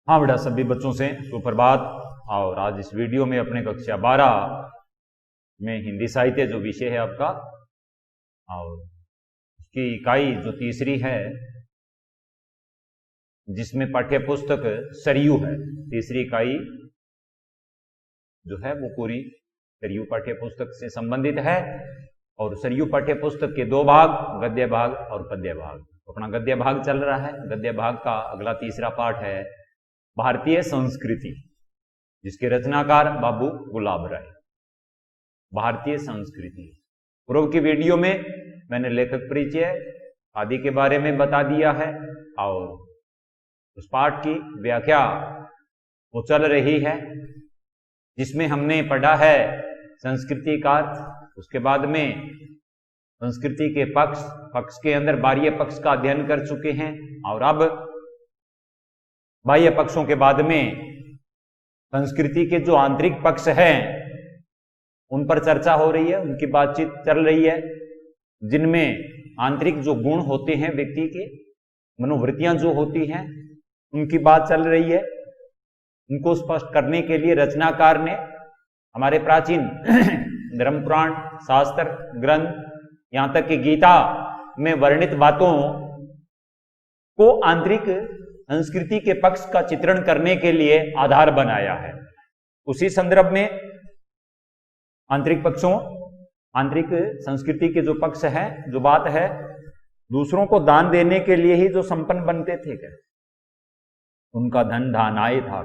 हाँ बेटा, सभी बच्चों से सुप्रभात। और आज इस वीडियो में अपने कक्षा 12 में हिंदी साहित्य जो विषय है आपका, और उसकी इकाई जो तीसरी है, जिसमें पाठ्य पुस्तक सरयू है। तीसरी इकाई जो है वो पूरी सरयू पाठ्य पुस्तक से संबंधित है। और सरयू पाठ्य पुस्तक के दो भाग, गद्य भाग और पद्य भाग। अपना गद्य भाग चल रहा है। गद्य भाग का अगला तीसरा पाठ है भारतीय संस्कृति, जिसके रचनाकार बाबू गुलाब राय। भारतीय संस्कृति, पूर्व की वीडियो में मैंने लेखक परिचय आदि के बारे में बता दिया है, और उस पाठ की व्याख्या वो चल रही है, जिसमें हमने पढ़ा है संस्कृति का अर्थ। उसके बाद में संस्कृति के पक्ष के अंदर बाह्य पक्ष का अध्ययन कर चुके हैं, और अब बाह्य पक्षों के बाद में संस्कृति के जो आंतरिक पक्ष हैं उन पर चर्चा हो रही है, उनकी बातचीत चल रही है, जिनमें आंतरिक जो गुण होते हैं व्यक्ति के, मनोवृत्तियां जो होती हैं, उनकी बात चल रही है। उनको स्पष्ट करने के लिए रचनाकार ने हमारे प्राचीन धर्म पुराण, शास्त्र ग्रंथ, यहां तक कि गीता में वर्णित बातों को आंतरिक संस्कृति के पक्ष का चित्रण करने के लिए आधार बनाया है। उसी संदर्भ में आंतरिक पक्षों, आंतरिक संस्कृति के जो पक्ष है, जो बात है, दूसरों को दान देने के लिए ही जो संपन्न बनते थे, क्या उनका धन धानाय था,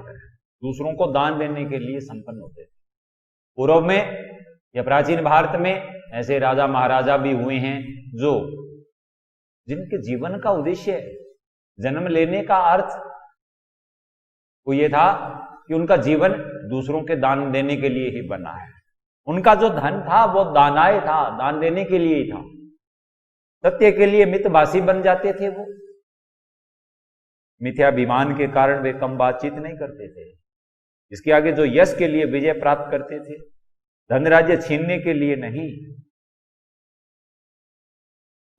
दूसरों को दान देने के लिए संपन्न होते थे। पूर्व में या प्राचीन भारत में ऐसे राजा महाराजा भी हुए हैं जो जिनके जीवन का उद्देश्य जन्म लेने का अर्थ वो ये था कि उनका जीवन दूसरों के दान देने के लिए ही बना है। उनका जो धन था वो दानाय था, दान देने के लिए ही था। सत्य के लिए मितभाषी बन जाते थे वो। मिथ्याभिमान के कारण वे कम बातचीत नहीं करते थे। इसके आगे जो यश के लिए विजय प्राप्त करते थे, धन राज्य छीनने के लिए नहीं,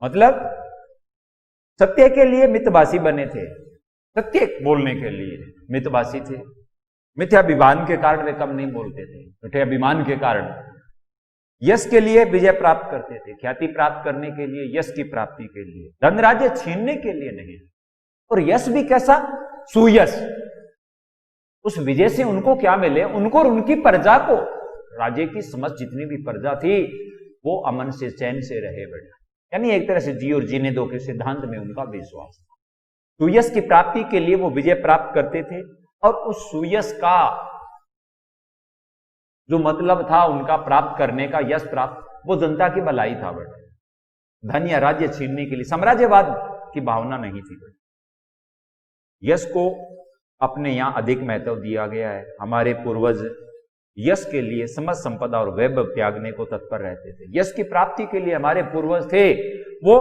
मतलब सत्य के लिए मितभाषी बने थे, सत्य बोलने के लिए मितभाषी थे। मिथ्याभिमान के कारण वे कम नहीं बोलते थे। मिथ्याभिमान के कारण यश के लिए विजय प्राप्त करते थे, ख्याति प्राप्त करने के लिए, यश की प्राप्ति के लिए, धन राज्य छीनने के लिए नहीं। और यश भी कैसा? सुयश। उस विजय से उनको क्या मिले? उनको और उनकी प्रजा को, राज्य की समस्त जितनी भी प्रजा थी, वो अमन से चैन से रहे बेटा। यानी एक तरह से जी और जीने दो के सिद्धांत में उनका विश्वास था। सुयश की प्राप्ति के लिए वो विजय प्राप्त करते थे, और उस सुयश का जो मतलब था उनका प्राप्त करने का, यश प्राप्त, वो जनता की भलाई था बेटा। धन या राज्य छीनने के लिए, साम्राज्यवाद की भावना नहीं थी बेटा। यश को अपने यहां अधिक महत्व दिया गया है। हमारे पूर्वज यश के लिए समस्त संपदा और वैभव त्यागने को तत्पर रहते थे। यश की प्राप्ति के लिए हमारे पूर्वज थे, वो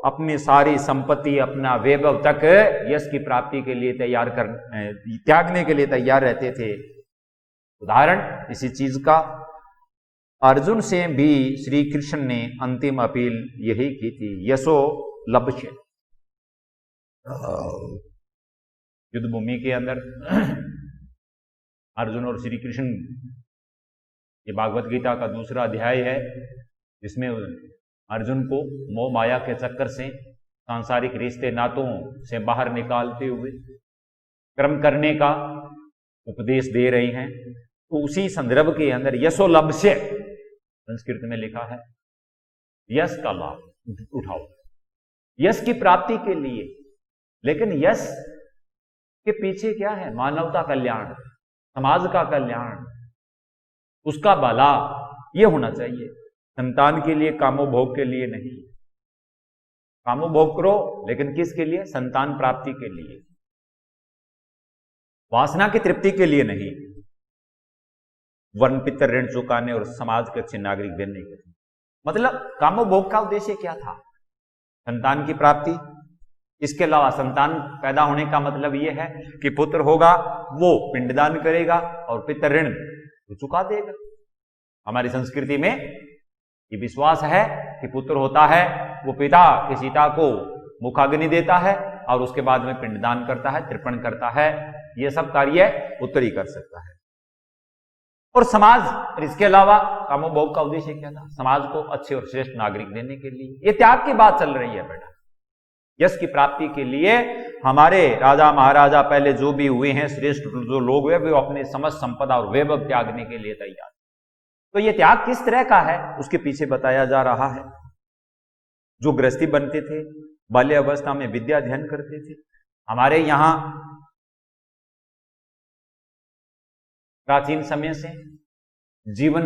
अपनी सारी संपत्ति, अपना वैभव तक यश की प्राप्ति के लिए त्यागने के लिए तैयार रहते थे। उदाहरण इसी चीज का, अर्जुन से भी श्री कृष्ण ने अंतिम अपील यही की थी, यशो लभ्य। युद्ध भूमि के अंदर अर्जुन और श्री कृष्ण, ये भागवत गीता का दूसरा अध्याय है, जिसमें अर्जुन को मोह माया के चक्कर से, सांसारिक रिश्ते नातों से बाहर निकालते हुए कर्म करने का उपदेश दे रहे हैं। तो उसी संदर्भ के अंदर यशोलभ्य संस्कृत में लिखा है, यश का लाभ उठाओ, यश की प्राप्ति के लिए। लेकिन यश के पीछे क्या है? मानवता कल्याण, समाज का कल्याण, उसका भला, ये होना चाहिए। संतान के लिए, कामोभोग के लिए नहीं। कामोभोग करो, लेकिन किसके लिए? संतान प्राप्ति के लिए, वासना की तृप्ति के लिए नहीं। वर्ण पितर ऋण चुकाने और समाज के अच्छे नागरिक बनने के लिए। मतलब कामोभोग का उद्देश्य क्या था? संतान की प्राप्ति। इसके अलावा संतान पैदा होने का मतलब यह है कि पुत्र होगा, वो पिंडदान करेगा और पितर ऋण चुका देगा। हमारी संस्कृति में ये विश्वास है कि पुत्र होता है, वो पिता की सीता को मुखाग्नि देता है और उसके बाद में पिंडदान करता है, तर्पण करता है। ये सब कार्य उत्तरी कर सकता है। और समाज, और इसके अलावा कामोभोग का उद्देश्य क्या था? समाज को अच्छे और श्रेष्ठ नागरिक देने के लिए। ये त्याग की बात चल रही है बेटा। यश की प्राप्ति के लिए हमारे राजा महाराजा पहले जो भी हुए हैं, श्रेष्ठ जो लोग हुए, वे अपने समस्त संपदा और वैभव त्यागने के लिए तैयार। तो ये त्याग किस तरह का है उसके पीछे बताया जा रहा है। जो गृहस्थी बनते थे, बाल्यावस्था में विद्या अध्ययन करते थे। हमारे यहां प्राचीन समय से जीवन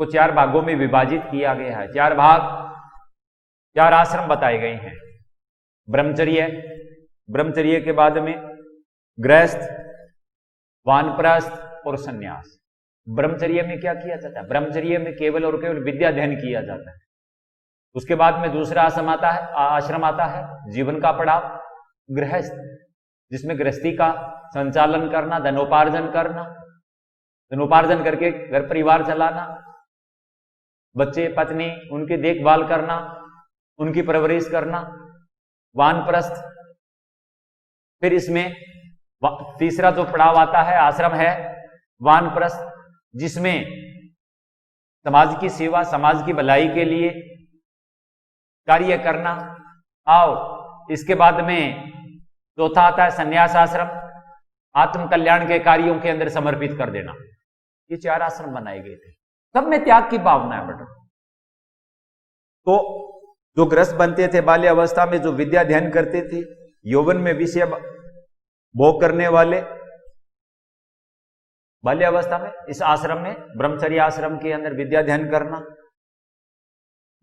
को 4 भागों में विभाजित किया गया है। 4 भाग, 4 आश्रम बताए गए हैं। ब्रह्मचर्य, ब्रह्मचर्य के बाद में गृहस्थ, वानप्रस्थ और सन्यास। ब्रह्मचर्य में क्या किया जाता है? ब्रह्मचर्य में केवल और केवल विद्या अध्ययन किया जाता है। उसके बाद में दूसरा आश्रम आता है जीवन का पड़ाव, गृहस्थ, जिसमें गृहस्थी का संचालन करना, धनोपार्जन करना, धनोपार्जन करके घर परिवार चलाना, बच्चे पत्नी उनकी देखभाल करना, उनकी परवरिश करना। वानप्रस्थ, फिर इसमें तीसरा जो पड़ाव आता है, आश्रम है वानप्रस्थ, जिसमें समाज की सेवा, समाज की भलाई के लिए कार्य करना। और इसके बाद में चौथा आता है संन्यास आश्रम, आत्म कल्याण के कार्यों के अंदर समर्पित कर देना। ये 4 आश्रम बनाए गए थे, सब में त्याग की भावना है बेटा। तो जो गृहस्थ बनते थे बाल्यावस्था में, जो विद्या अध्ययन करते थे, यौवन में विषय भोग करने वाले, बाल्यावस्था में इस आश्रम में, ब्रह्मचर्य आश्रम के अंदर विद्या अध्ययन करना।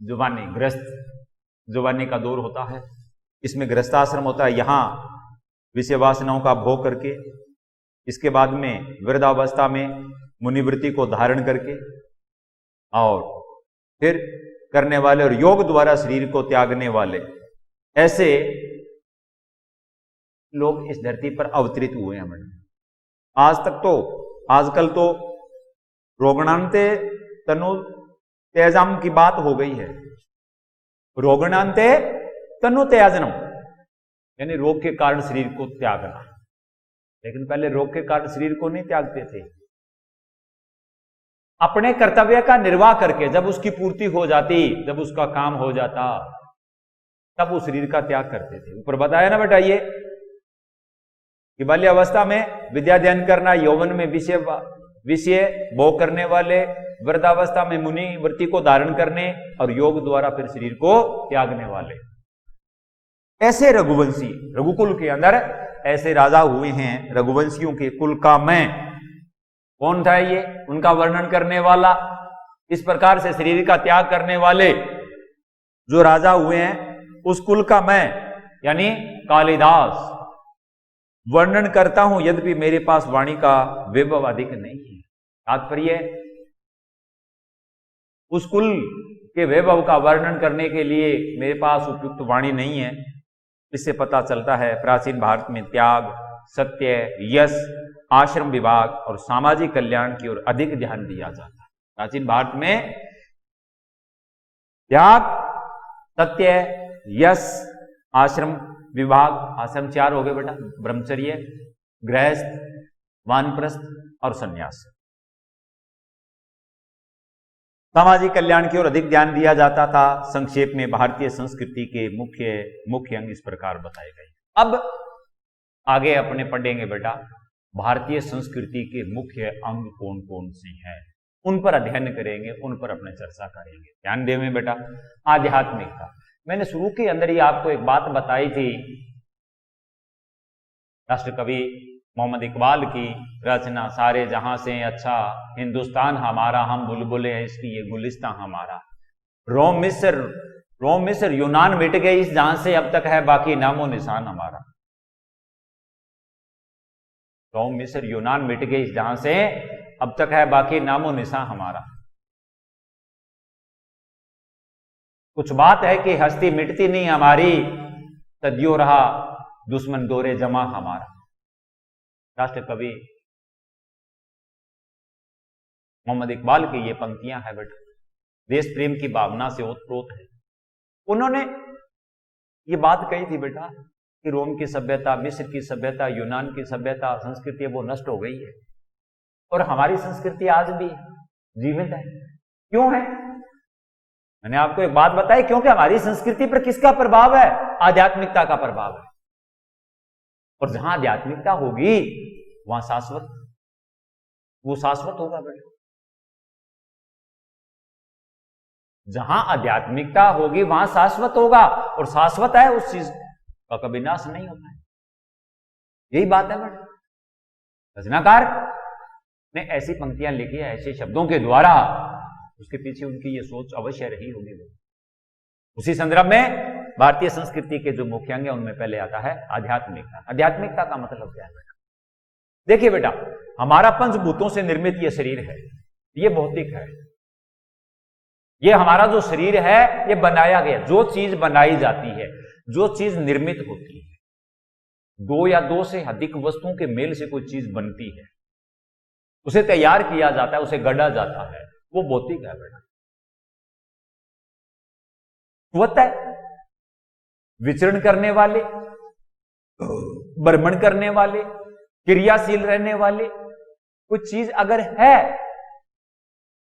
जुबानी, गृहस्थ जुबानी का दौर होता है, इसमें गृहस्थाश्रम होता है, यहां विषय वासनाओं का भोग करके। इसके बाद में वृद्धावस्था में मुनिवृत्ति को धारण करके और फिर करने वाले, और योग द्वारा शरीर को त्यागने वाले, ऐसे लोग इस धरती पर अवतरित हुए हैं। आज तक तो, आजकल तो रोगणांते तनु त्याजम की बात हो गई है। रोगणांते तनु त्याजनम, यानी रोग के कारण शरीर को त्यागना। लेकिन पहले रोग के कारण शरीर को नहीं त्यागते थे। अपने कर्तव्य का निर्वाह करके जब उसकी पूर्ति हो जाती, जब उसका काम हो जाता, तब वो शरीर का त्याग करते थे। ऊपर बताया ना बेटा ये कि बाल्यावस्था में विद्या अध्ययन करना, यौवन में विषय भोग करने वाले, वृद्धावस्था में मुनि वृत्ति को धारण करने, और योग द्वारा फिर शरीर को त्यागने वाले। ऐसे रघुवंशी, रघुकुल के अंदर ऐसे राजा हुए हैं। रघुवंशियों के कुल का मैं कौन था ये, उनका वर्णन करने वाला, इस प्रकार से शरीर का त्याग करने वाले जो राजा हुए हैं, उस कुल का मैं यानी कालिदास वर्णन करता हूं, यद्यपि मेरे पास वाणी का वैभव अधिक नहीं है। तात्पर्य, उस कुल के वैभव का वर्णन करने के लिए मेरे पास उपयुक्त वाणी नहीं है। इससे पता चलता है प्राचीन भारत में त्याग, सत्य, यश, आश्रम विभाग और सामाजिक कल्याण की ओर अधिक ध्यान दिया जाता है। प्राचीन भारत में त्याग, सत्य, यश, आश्रम विभाग, आश्रम 4 हो गए बेटा, ब्रह्मचर्य, गृहस्थ, वानप्रस्थ और सन्यास। सामाजिक कल्याण की ओर अधिक ध्यान दिया जाता था। संक्षेप में भारतीय संस्कृति के मुख्य अंग इस प्रकार बताए गए। अब आगे अपने पढ़ेंगे बेटा, भारतीय संस्कृति के मुख्य अंग कौन कौन से हैं, उन पर अध्ययन करेंगे, उन पर अपने चर्चा करेंगे। ध्यान देवें बेटा। आध्यात्मिकता, मैंने शुरू के अंदर ही आपको एक बात बताई थी, राष्ट्र कवि मोहम्मद इकबाल की रचना, सारे जहां से अच्छा हिंदुस्तान हमारा, हम बुलबुले हैं इसकी ये गुलिस्तान हमारा। रोम मिस्र यूनान मिट गए इस जहां से, अब तक है बाकी नामो निशान हमारा। रोम मिस्र यूनान मिट गए इस जहां से, अब तक है बाकी नामो निशान हमारा। कुछ बात है कि हस्ती मिटती नहीं हमारी, सदियों रहा दुश्मन दौरे जमा हमारा। राष्ट्र कवि मोहम्मद इकबाल की ये पंक्तियां है बेटा, देश प्रेम की भावना से ओतप्रोत है। उन्होंने ये बात कही थी बेटा कि रोम की सभ्यता, मिस्र की सभ्यता, यूनान की सभ्यता, संस्कृति वो नष्ट हो गई है और हमारी संस्कृति आज भी जीवित है। क्यों है? मैंने आपको एक बात बताई, क्योंकि हमारी संस्कृति पर किसका प्रभाव है? आध्यात्मिकता का प्रभाव है। और जहां आध्यात्मिकता होगी वहां शाश्वत, वो शाश्वत होगा बेटा। जहां आध्यात्मिकता होगी वहां शाश्वत होगा, और शाश्वत है उस चीज का कभी नाश नहीं होता है। यही बात है बेटा। रचनाकार ने ऐसी पंक्तियां लिखी है ऐसे शब्दों के द्वारा, उसके पीछे उनकी ये सोच अवश्य रही होगी। उसी संदर्भ में भारतीय संस्कृति के जो मुख्य अंग है उनमें पहले आता है आध्यात्मिकता। आध्यात्मिकता का मतलब क्या है बेटा? देखिए बेटा, हमारा पंचभूतों से निर्मित ये शरीर है, ये भौतिक है। ये हमारा जो शरीर है ये बनाया गया, जो चीज बनाई जाती है, जो चीज निर्मित होती है, दो या दो से अधिक वस्तुओं के मेल से कोई चीज बनती है, उसे तैयार किया जाता है, उसे गढ़ा जाता है, वो भौतिक है बेटा। स्वतः है, विचरण करने वाले, भ्रमण करने वाले, क्रियाशील रहने वाले कुछ चीज अगर है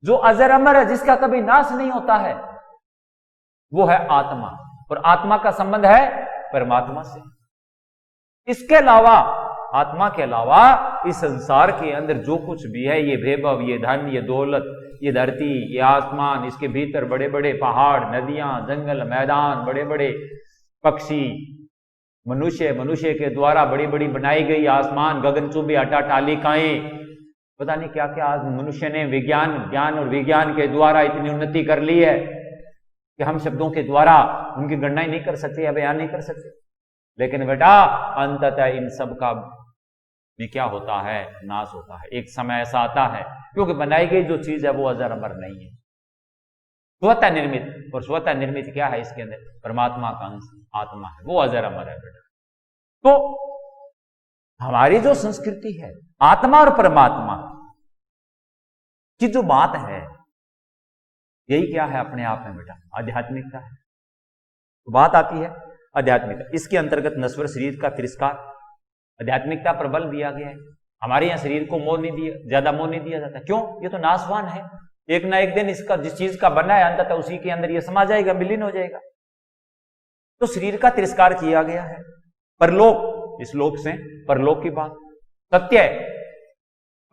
जो अजर अमर है, जिसका कभी नाश नहीं होता है, वो है आत्मा। और आत्मा का संबंध है परमात्मा से। इसके अलावा, आत्मा के अलावा इस संसार के अंदर जो कुछ भी है, ये वैभव, ये धन, ये दौलत, ये धरती, ये आसमान, इसके भीतर बड़े बड़े पहाड़, नदियां, जंगल, मैदान, बड़े बड़े पक्षी, मनुष्य के द्वारा बड़ी बड़ी बनाई गई आसमान, गगनचुंबी अट्टालिकाएं, पता नहीं क्या क्या आज मनुष्य ने ज्ञान और विज्ञान के द्वारा इतनी उन्नति कर ली है कि हम शब्दों के द्वारा उनकी गणना ही नहीं कर सकते या बयान नहीं कर सकते। लेकिन बेटा अंततः इन सब का में क्या होता है? नाश होता है। एक समय ऐसा आता है, क्योंकि बनाई गई जो चीज है वो अजर अमर नहीं है, स्वतः निर्मित। और स्वतः निर्मित क्या है? इसके अंदर परमात्मा का अंश आत्मा है, वो अजर अमर है बेटा। तो हमारी जो संस्कृति है, आत्मा और परमात्मा की जो बात है, यही क्या है अपने आप में बेटा? आध्यात्मिकता है। तो बात आती है आध्यात्मिकता, इसके अंतर्गत नश्वर शरीर का तिरस्कार, आध्यात्मिकता पर बल दिया गया है। हमारे यहां शरीर को मोह नहीं दिया, ज्यादा मोह नहीं दिया जाता। क्यों? ये तो नाशवान है, एक ना एक दिन इसका जिस चीज का बनना है अंततः उसी के अंदर ये समा जाएगा, विलीन हो जाएगा। तो शरीर का तिरस्कार किया गया है। परलोक, इस लोक से परलोक की बात, सत्य,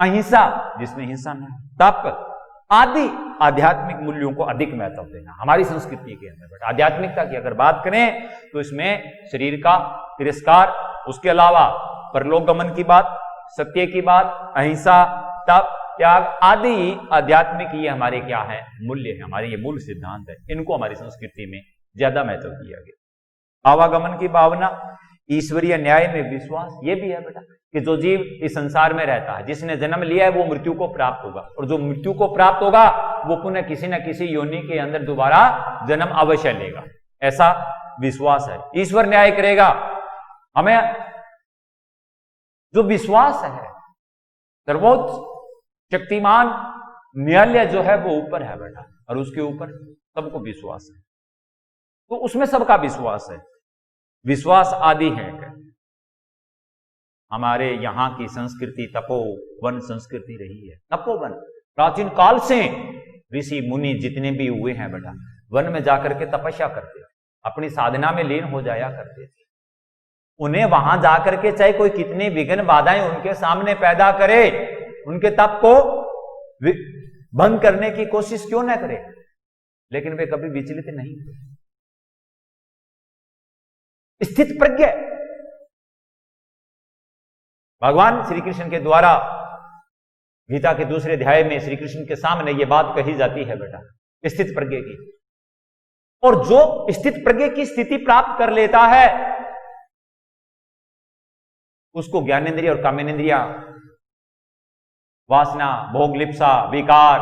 अहिंसा जिसमें हिंसा न, तप आदि आध्यात्मिक मूल्यों को अधिक महत्व देना हमारी संस्कृति के अंदर बेटा। आध्यात्मिकता की अगर बात करें तो इसमें शरीर का तिरस्कार, उसके अलावा परलोक गमन की बात, सत्य की बात, अहिंसा, तप, त्याग आदि आध्यात्मिक ये हमारे क्या है? मूल्य है, हमारे ये मूल सिद्धांत है। इनको हमारी संस्कृति में ज्यादा महत्व दिया गया। आवागमन की भावना, ईश्वरीय न्याय में विश्वास, ये भी है बेटा कि जो जीव इस संसार में रहता है, जिसने जन्म लिया है, वो मृत्यु को प्राप्त होगा, और जो मृत्यु को प्राप्त होगा वो पुनः किसी न किसी योनि के अंदर दोबारा जन्म अवश्य लेगा, ऐसा विश्वास है। ईश्वर न्याय करेगा। हमें जो विश्वास है, सर्वोच्च शक्तिमान न्यायालय जो है वो ऊपर है बेटा, और उसके ऊपर सबको विश्वास है, तो उसमें सबका विश्वास है। विश्वास आदि है। हमारे यहां की संस्कृति तपोवन संस्कृति रही है। तपोवन प्राचीन काल से ऋषि मुनि जितने भी हुए हैं बेटा, वन में जाकर के तपस्या करते थे, अपनी साधना में लीन हो जाया करते थे। उन्हें वहां जाकर के चाहे कोई कितनी विघ्न बाधाएं उनके सामने पैदा करे, उनके तप को भंग करने की कोशिश क्यों न करे, लेकिन वे कभी विचलित नहीं हुए। स्थित प्रज्ञ भगवान श्री कृष्ण के द्वारा गीता के दूसरे अध्याय में श्री कृष्ण के सामने यह बात कही जाती है बेटा, स्थित प्रज्ञ की। और जो स्थित प्रज्ञ की स्थिति प्राप्त कर लेता है उसको ज्ञानेंद्रिय और कामेंद्रिया, वासना, भोग, लिप्सा, विकार,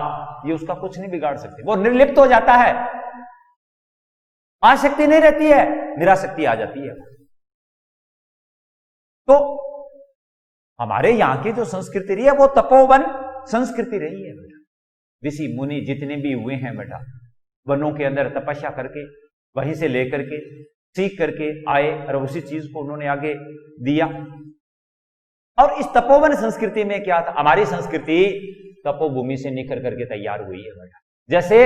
ये उसका कुछ नहीं बिगाड़ सकते। वो निर्लिप्त हो जाता है, आसक्ति नहीं रहती है, निरासक्ति आ जाती है। तो हमारे यहां की जो संस्कृति रही है वो तपोवन संस्कृति रही है बेटा। ऋषि मुनि जितने भी हुए हैं बेटा, वनों के अंदर तपस्या करके, वहीं से लेकर के सीख करके आए और उसी चीज को उन्होंने आगे दिया। और इस तपोवन संस्कृति में क्या था, हमारी संस्कृति तपोभूमि से निखर करके तैयार हुई है। जैसे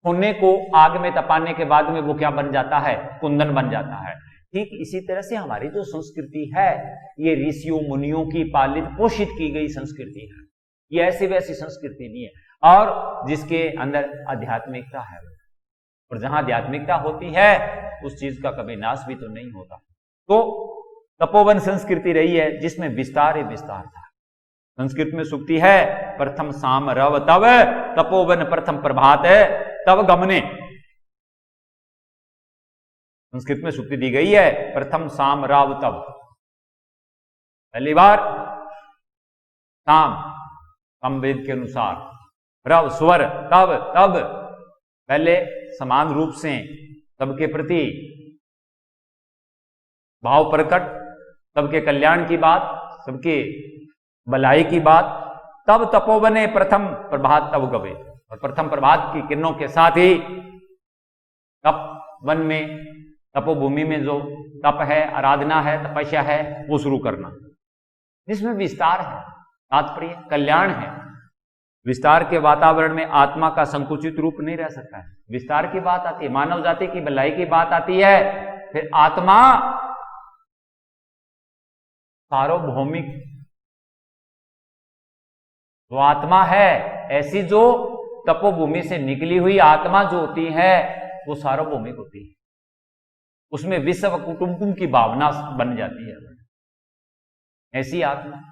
सोने को आग में तपाने के बाद में वो क्या बन जाता है, कुंदन बन जाता है। ठीक इसी तरह से हमारी जो संस्कृति है ये ऋषियों मुनियों की पालित पोषित की गई संस्कृति है। ये ऐसी वैसी संस्कृति नहीं है, और जिसके अंदर आध्यात्मिकता है, और जहां आध्यात्मिकता होती है उस चीज का कभी नाश भी तो नहीं होता। तो तपोवन संस्कृति रही है जिसमें विस्तार ही विस्तार था। संस्कृत में सूक्ति है, प्रथम साम रव तव तपोवन प्रथम प्रभात तव गमने। संस्कृत में सूक्ति दी गई है, प्रथम साम राव तव, पहली बार साम वेद के अनुसार, रव स्वर, तब तब, पहले समान रूप से सबके प्रति भाव प्रकट, सबके कल्याण की बात, सबके भलाई की बात, तब तपोवने प्रथम प्रभात तब गवे। और प्रथम प्रभात की किरणों के साथ ही तप वन में, तपोभूमि में जो तप है, आराधना है, तपस्या है, वो शुरू करना, जिसमें विस्तार है, तात्पर्य कल्याण है। विस्तार के वातावरण में आत्मा का संकुचित रूप नहीं रह सकता है। विस्तार की बात आती है, मानव जाति की भलाई की बात आती है, फिर आत्मा सार्वभौमिक जो आत्मा है, ऐसी जो तपोभूमि से निकली हुई आत्मा जो होती है वो सार्वभौमिक होती है, उसमें विश्व कुटुंबम की भावना बन जाती है। ऐसी आत्मा,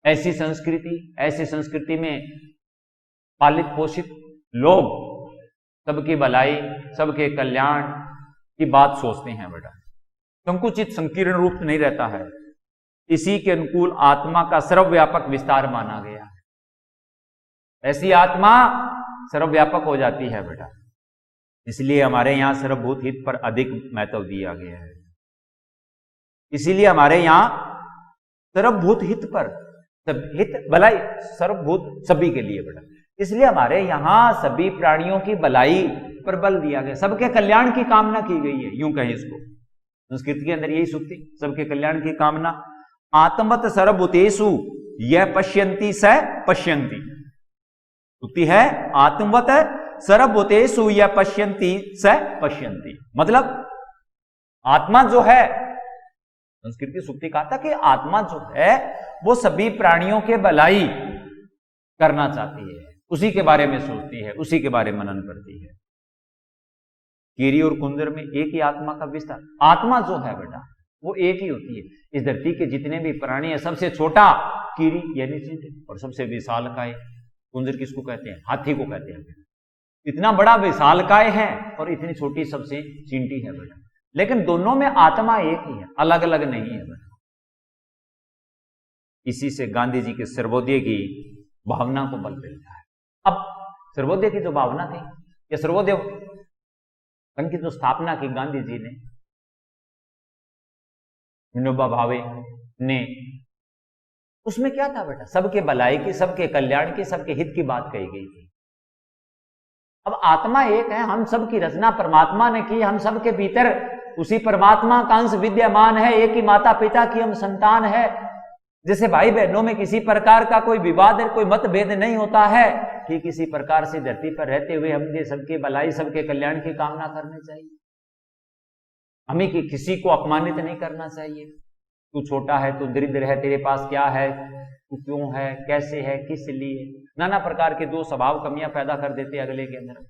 ऐसी संस्कृति में पालित पोषित लोग सबकी भलाई, सबके कल्याण की बात सोचते हैं। बेटा संकुचित संकीर्ण रूप नहीं रहता है, इसी के अनुकूल आत्मा का सर्वव्यापक विस्तार माना गया है। ऐसी आत्मा सर्वव्यापक हो जाती है बेटा, इसलिए हमारे यहां सर्वभूत हित पर अधिक महत्व दिया गया है। इसीलिए हमारे यहां सर्वभूत हित पर, हित भलाई सर्वभूत सभी के लिए बेटा, इसलिए हमारे यहां सभी प्राणियों की भलाई पर बल दिया गया, सबके कल्याण की कामना की गई है। यूं कहें इसको, संस्कृत के अंदर यही सूक्ति, सबके कल्याण की कामना। आत्मवत सर्वभूतेषु यह पश्यन्ति स पश्यन्ति, सूक्ति है आत्मवत सर्वभूतेषु यह पश्यन्ति स पश्यन्ति, मतलब आत्मा जो है, संस्कृत की सूक्ति कहा था कि आत्मा जो है वो सभी प्राणियों के भलाई करना चाहती है, उसी के बारे में सोचती है, उसी के बारे में मनन करती है। कीरी और कुंजर में एक ही आत्मा का विस्तार, आत्मा जो है बेटा वो एक ही होती है। इस धरती के जितने भी प्राणी है, सबसे छोटा कीरी यानी चींटी, और सबसे विशालकाय कुंजर किसको कहते हैं, हाथी को कहते हैं। इतना बड़ा विशालकाय है और इतनी छोटी सबसे चींटी है बेटा, लेकिन दोनों में आत्मा एक ही है, अलग अलग नहीं है बेटा। इसी से गांधी जी के सर्वोदय की भावना को बल मिलता है। अब सर्वोदय की जो भावना थी, या सर्वोदय की जो स्थापना की गांधी जी ने, विनोबा भावे ने, उसमें क्या था बेटा, सबके भलाई की, सबके कल्याण की, सबके हित की बात कही गई थी। अब आत्मा एक है, हम सबकी रचना परमात्मा ने की, हम सबके भीतर उसी परमात्मा का अंश विद्यमान है, एक ही माता पिता की हम संतान है। जैसे भाई बहनों में किसी प्रकार का कोई विवाद है, कोई मतभेद नहीं होता है, ठीक इसी प्रकार से धरती पर रहते हुए हमें सबके भलाई, सबके कल्याण की कामना करनी चाहिए। हमें किसी को अपमानित नहीं करना चाहिए। तू छोटा है, तू दरिद्र है, तेरे पास क्या है, तू क्यों है, कैसे है, किस लिए, नाना प्रकार के दो स्वभाव कमियां पैदा कर देते अगले के अंदर।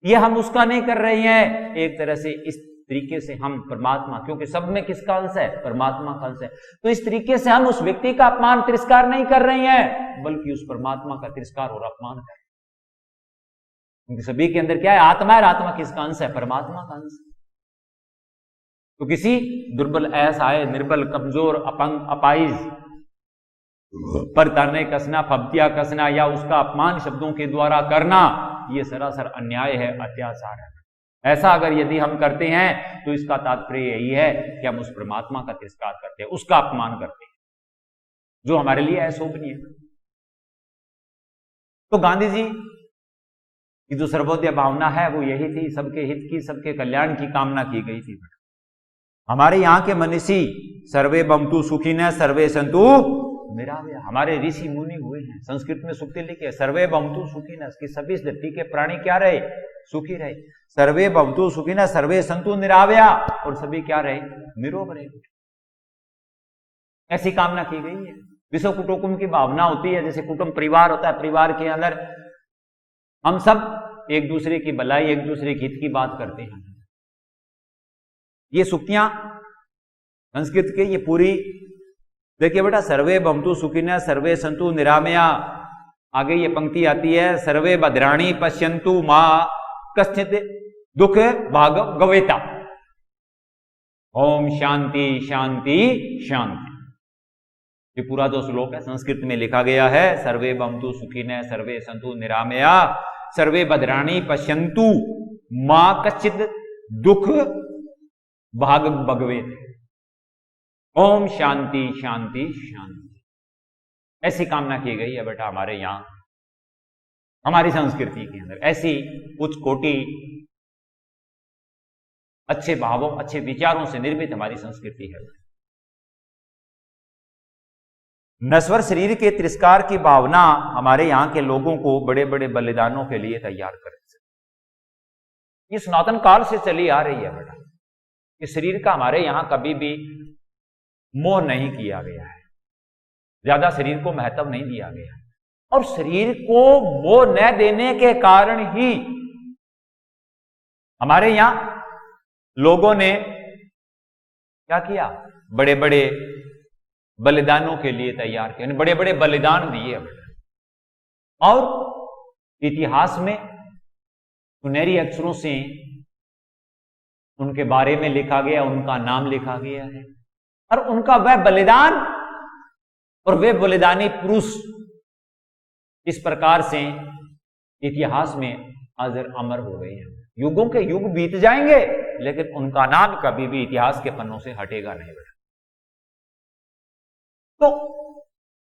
ये हम उसका नहीं कर रहे हैं। एक तरह से इस तरीके से हम परमात्मा, क्योंकि सब में किसका अंश है, परमात्मा का अंश है, तो इस तरीके से हम उस व्यक्ति का अपमान तिरस्कार नहीं कर रहे हैं, बल्कि उस परमात्मा का तिरस्कार और अपमान कर रहे हैं। क्योंकि सभी के अंदर क्या है, आत्मा है, आत्मा किसका अंश है, परमात्मा का अंश। तो किसी दुर्बल, असहाय, निर्बल, कमजोर, अपंग, अपाइज पर ताने कसना, फब्तिया कसना या उसका अपमान शब्दों के द्वारा करना, यह सरासर अन्याय है, अत्याचार है। ऐसा अगर यदि हम करते हैं तो इसका तात्पर्य यही है कि हम उस परमात्मा का तिरस्कार करते हैं, उसका अपमान करते हैं, जो हमारे लिए अशोभनीय है। तो गांधी जी कि जो सर्वोदय भावना है वो यही थी, सबके हित की, सबके कल्याण की कामना की गई थी। हमारे यहाँ के मनीषी सर्वे भवन्तु सुखिनः सर्वे सन्तु निरामया, हमारे ऋषि मुनि हुए हैं, संस्कृत में सूक्ति लिखी है, सर्वे भवन्तु सुखिनः, कि सभी धरती के प्राणी क्या रहे, सुखी रहे। सर्वे भवन्तु सुखिनः सर्वे सन्तु निरामया, और सभी क्या रहे, निरोग रहे। ऐसी कामना की गई है। विश्व कुटुंब की भावना होती है, जैसे कुटुंब परिवार होता है, परिवार के अंदर हम सब एक दूसरे की भलाई, एक दूसरे के हित की बात करते हैं। ये सूक्तियां संस्कृत के, ये पूरी देखिए बेटा, सर्वे भवन्तु सुखिनः सर्वे सन्तु निरामया, आगे ये पंक्ति आती है, सर्वे भद्राणि पश्यन्तु मा कश्चित् दुख भाग गवेता, ओम शांति शांति शांति। ये पूरा जो श्लोक है संस्कृत में लिखा गया है, सर्वे भवन्तु सुखिनः सर्वे सन्तु निरामया सर्वे भद्राणि पश्यन्तु मा कश्चित् दुख भाग भगवेत, ओम शांति शांति शांति। ऐसी कामना की गई है बेटा हमारे यहां, हमारी संस्कृति के अंदर ऐसी उच्च कोटि अच्छे भावों, अच्छे विचारों से निर्मित हमारी संस्कृति है। नश्वर शरीर के तिरस्कार की भावना हमारे यहां के लोगों को बड़े बड़े बलिदानों के लिए तैयार करे। ये सनातन काल से चली आ रही है बेटा, इस शरीर का हमारे यहां कभी भी मोह नहीं किया गया है, ज्यादा शरीर को महत्व नहीं दिया गया, और शरीर को मोह न देने के कारण ही हमारे यहां लोगों ने क्या किया, बड़े बड़े बलिदानों के लिए तैयार किया, बड़े बड़े बलिदान दिए। और इतिहास में सुनहरी अक्षरों से उनके बारे में लिखा गया, उनका नाम लिखा गया है, और उनका वह बलिदान और वे बलिदानी पुरुष इस प्रकार से इतिहास में अजर अमर हो गए हैं। युगों के युग बीत जाएंगे लेकिन उनका नाम कभी भी इतिहास के पन्नों से हटेगा नहीं बेटा। तो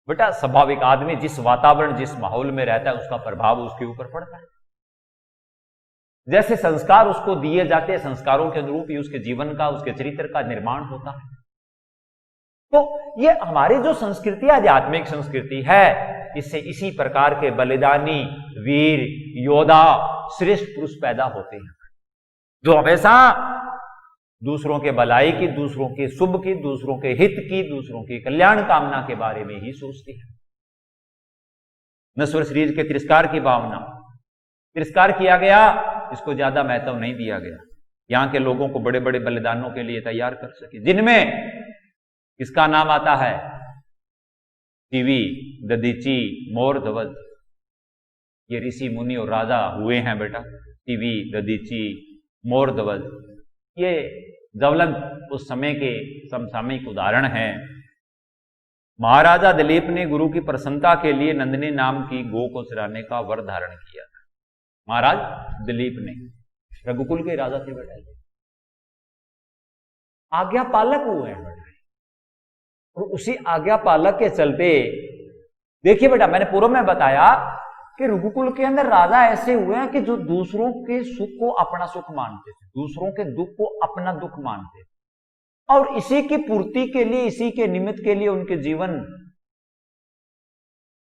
बेटा स्वाभाविक आदमी जिस वातावरण, जिस माहौल में रहता है, उसका प्रभाव उसके ऊपर पड़ता है। जैसे संस्कार उसको दिए जाते हैं, संस्कारों के अनुरूप ही उसके जीवन का, उसके चरित्र का निर्माण होता है। तो ये हमारी जो संस्कृति, आध्यात्मिक संस्कृति है, इससे इसी प्रकार के बलिदानी वीर योद्धा श्रेष्ठ पुरुष पैदा होते हैं, जो हमेशा दूसरों के भलाई की, दूसरों के शुभ की, दूसरों के हित की, दूसरों की कल्याण कामना के बारे में ही सोचते हैं। नश्वर शरीर के तिरस्कार की भावना, तिरस्कार किया गया, इसको ज्यादा महत्व नहीं दिया गया। यहां के लोगों को बड़े बड़े बलिदानों के लिए तैयार कर सके, जिनमें इसका नाम आता है टीवी, दधीची, मोर, ध्वज। ये ऋषि मुनि और राजा हुए हैं बेटा, टीवी, दधीची, मोर, ध्वज। ये ज्वलंत उस समय के समसामयिक उदाहरण हैं। महाराजा दिलीप ने गुरु की प्रसन्नता के लिए नंदिनी नाम की गो को चराने का वर धारण किया था। महाराज दिलीप ने, रघुकुल के राजा थे बेटा, आज्ञा पालक हुए हैं बेटा, और उसी आज्ञा पालक के चलते देखिए बेटा, मैंने पूर्व में बताया कि रघुकुल के अंदर राजा ऐसे हुए हैं कि जो दूसरों के सुख को अपना सुख मानते थे, दूसरों के दुख को अपना दुख मानते थे, और इसी की पूर्ति के लिए, इसी के निमित्त के लिए उनके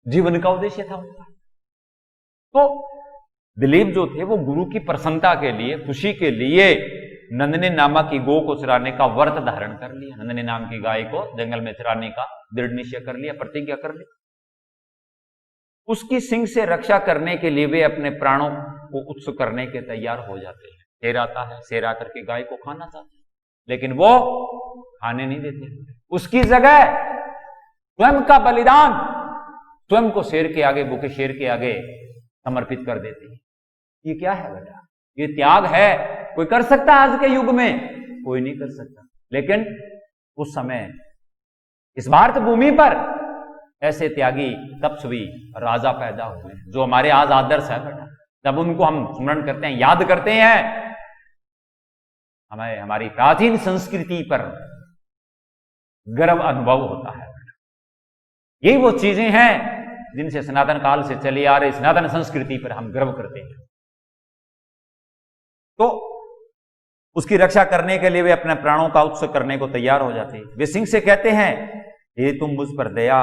जीवन का उद्देश्य था उनका। तो दिलीप जो थे वो गुरु की प्रसन्नता के लिए, खुशी के लिए नंदिनी नामक की गो को चराने का व्रत धारण कर लिया। नंदिनी नाम की गाय को जंगल में चराने का दृढ़ निश्चय कर लिया, प्रतिज्ञा कर ली। उसकी सिंह से रक्षा करने के लिए वे अपने प्राणों को उत्सुक करने के तैयार हो जाते हैं। शेर आता है, शेर आकर के गाय को खाना चाहता है, लेकिन वो खाने नहीं देते। उसकी जगह स्वयं का बलिदान, स्वयं को शेर के आगे, भूखे शेर के आगे समर्पित कर देते हैं। ये क्या है बेटा? ये त्याग है। कोई कर सकता है आज के युग में? कोई नहीं कर सकता। लेकिन उस समय इस भारत भूमि पर ऐसे त्यागी तपस्वी राजा पैदा हुए, जो हमारे आज आदर्श है बेटा। जब उनको हम स्मरण करते हैं, याद करते हैं, हमें हमारी प्राचीन संस्कृति पर गर्व अनुभव होता है। यही वो चीजें हैं जिनसे सनातन काल से चली आ रही सनातन संस्कृति पर हम गर्व करते हैं। तो उसकी रक्षा करने के लिए वे अपने प्राणों का उत्सव करने को तैयार हो जाते हैं। वे सिंह से कहते हैं, ये तुम मुझ पर दया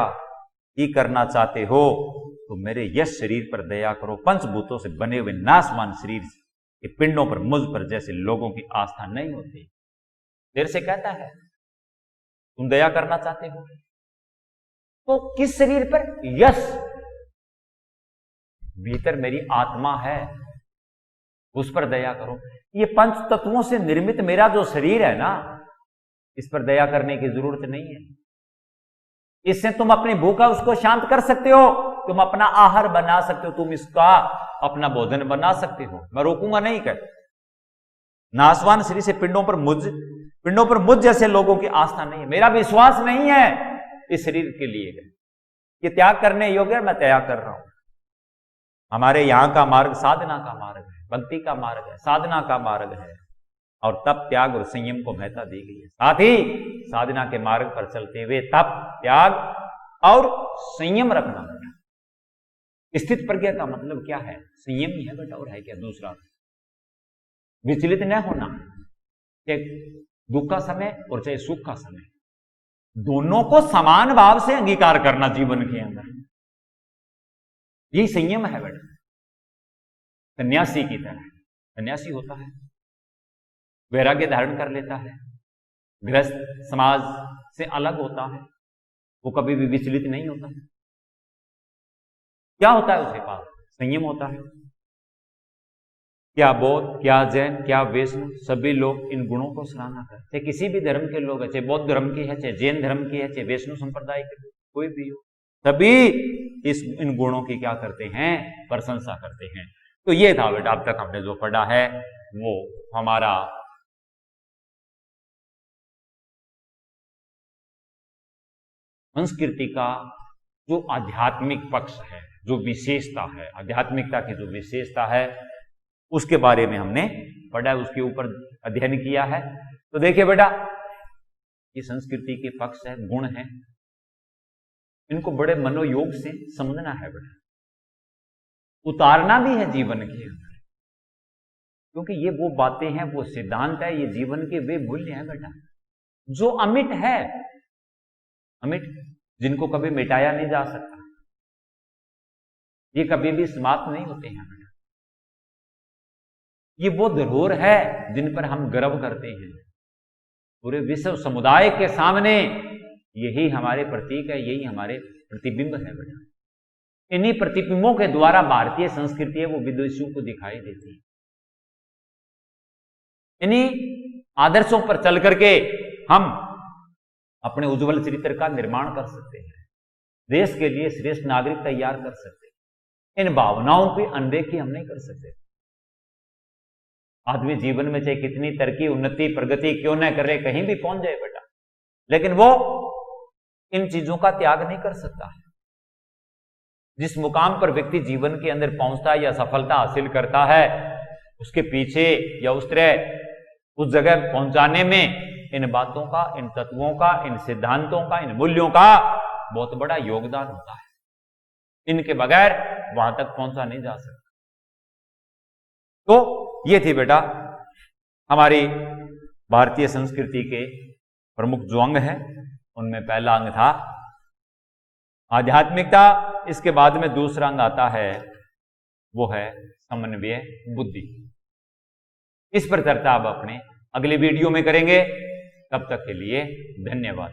ही करना चाहते हो तो मेरे यश शरीर पर दया करो। पंचभूतों से बने हुए नासवान शरीर के पिंडों पर मुझ पर जैसे लोगों की आस्था नहीं होती। देर से कहता है तुम दया करना चाहते हो तो किस शरीर पर? यश, भीतर मेरी आत्मा है, उस पर दया करो। ये पंच तत्वों से निर्मित मेरा जो शरीर है ना, इस पर दया करने की जरूरत नहीं है। इससे तुम अपनी भूख है उसको शांत कर सकते हो, तुम अपना आहार बना सकते हो, तुम इसका अपना भोजन बना सकते हो, मैं रोकूंगा नहीं। कर नासवान शरीर से पिंडों पर मुझ जैसे लोगों की आस्था नहीं है, मेरा विश्वास नहीं है इस शरीर के लिए। ये त्याग करने योग्य है, मैं त्याग कर रहा हूं। हमारे यहां का मार्ग साधना का मार्ग है, भक्ति का मार्ग है, साधना का मार्ग है, और तप, त्याग और संयम को महत्ता दी गई है। साथ ही साधना के मार्ग पर चलते हुए तप, त्याग और संयम रखना। स्थित प्रज्ञा का मतलब क्या है? संयम ही है बेटा, और है क्या दूसरा? विचलित न होना, चाहे दुख का समय और चाहे सुख का समय, दोनों को समान भाव से अंगीकार करना जीवन के अंदर, यही संयम है बेटा। सन्यासी की तरह सन्यासी होता है, वैराग्य धारण कर लेता है, गृहस्थ समाज से अलग होता है, वो कभी भी विचलित नहीं होता है। क्या होता है उसके पास? संयम होता है। क्या बौद्ध, क्या जैन, क्या वैष्णव, सभी लोग इन गुणों को सराहना करते, चाहे किसी भी धर्म के लोग हैं, चाहे बौद्ध धर्म की है, चाहे जैन धर्म की है, चाहे वैष्णव संप्रदाय के, कोई भी हो, सभी इन गुणों की क्या करते हैं? प्रशंसा करते हैं। तो ये था बेटा अब तक हमने जो पढ़ा है वो हमारा संस्कृति का जो आध्यात्मिक पक्ष है, जो विशेषता है, आध्यात्मिकता की जो विशेषता है, उसके बारे में हमने पढ़ा है, उसके ऊपर अध्ययन किया है। तो देखिए बेटा, ये संस्कृति के पक्ष है, गुण है, इनको बड़े मनोयोग से समझना है बेटा, उतारना भी है जीवन के अंदर, क्योंकि ये वो बातें हैं, वो सिद्धांत है, ये जीवन के वे मूल्य हैं बेटा, जो अमिट है, अमिट, जिनको कभी मिटाया नहीं जा सकता, ये कभी भी समाप्त नहीं होते हैं बेटा। ये वो धरोहर है जिन पर हम गर्व करते हैं, पूरे विश्व समुदाय के सामने यही हमारे प्रतीक है, यही हमारे प्रतिबिंब है बेटा। इन्हीं प्रतिबिंबों के द्वारा भारतीय संस्कृति है वो विदेशियों को दिखाई देती है। इन्हीं आदर्शों पर चल करके हम अपने उज्जवल चरित्र का निर्माण कर सकते हैं, देश के लिए श्रेष्ठ नागरिक तैयार कर सकते हैं। इन भावनाओं की अनदेखी हम नहीं कर सकते। आदमी जीवन में चाहे कितनी तरक्की, उन्नति, प्रगति क्यों न करे, कहीं भी पहुंच जाए बेटा, लेकिन वो इन चीजों का त्याग नहीं कर सकता है। जिस मुकाम पर व्यक्ति जीवन के अंदर पहुंचता है या सफलता हासिल करता है, उसके पीछे या उस तरह उस जगह पहुंचाने में इन बातों का, इन तत्वों का, इन सिद्धांतों का, इन मूल्यों का बहुत बड़ा योगदान होता है। इनके बगैर वहां तक पहुंचा नहीं जा सकता। तो ये थी बेटा हमारी भारतीय संस्कृति के प्रमुख जो अंग हैं, उनमें पहला अंग था आध्यात्मिकता। इसके बाद में दूसरा अंग आता है, वो है समन्वय बुद्धि। इस पर चर्चा अब अपने अगले वीडियो में करेंगे। तब तक के लिए धन्यवाद।